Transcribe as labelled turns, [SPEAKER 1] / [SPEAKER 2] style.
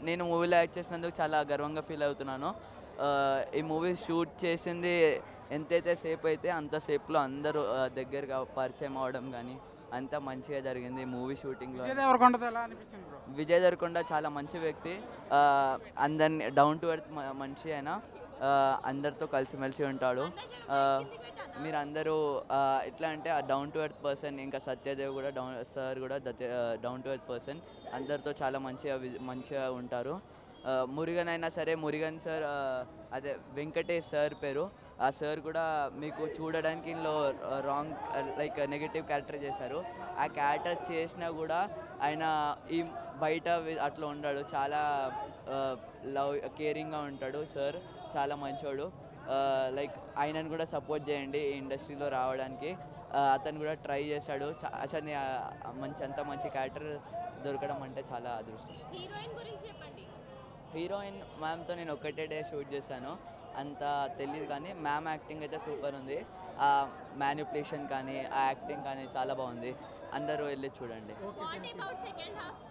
[SPEAKER 1] నేను మూవీలో యాక్ట్ చేసినందుకు చాలా గర్వంగా ఫీల్ అవుతున్నాను. ఈ మూవీ షూట్ చేసింది ఎంతైతే సేపు అయితే అంత సేపులో అందరూ దగ్గరగా పరిచయం అవ్వడం గానీ, అంతా మంచిగా జరిగింది మూవీ షూటింగ్‌లో.
[SPEAKER 2] విజయ్ దేవరకొండతో ఎలా అనిపించింది బ్రో?
[SPEAKER 1] విజయ్ దేవరకొండ చాలా మంచి వ్యక్తి. అందరిని డౌన్ టు ఎర్త్ మనిషి ఆయన. అందరితో కలిసిమెలిసి ఉంటాడు. ఆహ్, మీరందరూ ఎట్లా అంటే ఆ డౌన్ టు ఎర్త్ పర్సన్. ఇంకా సత్యదేవ్ గూడా సార్ గూడా డౌన్ టు ఎర్త్ పర్సన్. అందరితో చాలా మంచిగా ఉంటారు. మురుగన్ అయినా సరే, మురుగన్ సార్ అదే వెంకటేష్ సార్ పేరు. ఆ సార్ కూడా మీకు చూడడానికి ఇందులో రాంగ్ లైక్ నెగెటివ్ క్యారెక్టర్ చేశారు. ఆ క్యారెక్టర్ చేసినా గూడా ఆయన ఈ బయట అట్లా ఉండడు. చాలా ఆహ్, కేరింగ్‌గా ఉంటాడు సార్. చాలా మంచోడు. లైక్ ఆయనను కూడా సపోర్ట్ చేయండి ఈ ఇండస్ట్రీలో రావడానికి. అతను కూడా ట్రై చేశాడు. అసలు అంత మంచి క్యారెక్టర్ దొరకడం అంటే చాలా అదృష్టం.
[SPEAKER 3] హీరోయిన్ గురించి చెప్పండి.
[SPEAKER 1] హీరోయిన్ మ్యామ్‌తో నేను ఒక్కటే డే షూట్ చేశాను. అంత తెలీదు కానీ మ్యామ్ యాక్టింగ్ అయితే సూపర్ ఉంది. మ్యానిప్యులేషన్ కానీ, ఆ యాక్టింగ్ కానీ చాలా బాగుంది. అందరూ వెళ్లి చూడండి.
[SPEAKER 3] What about second half?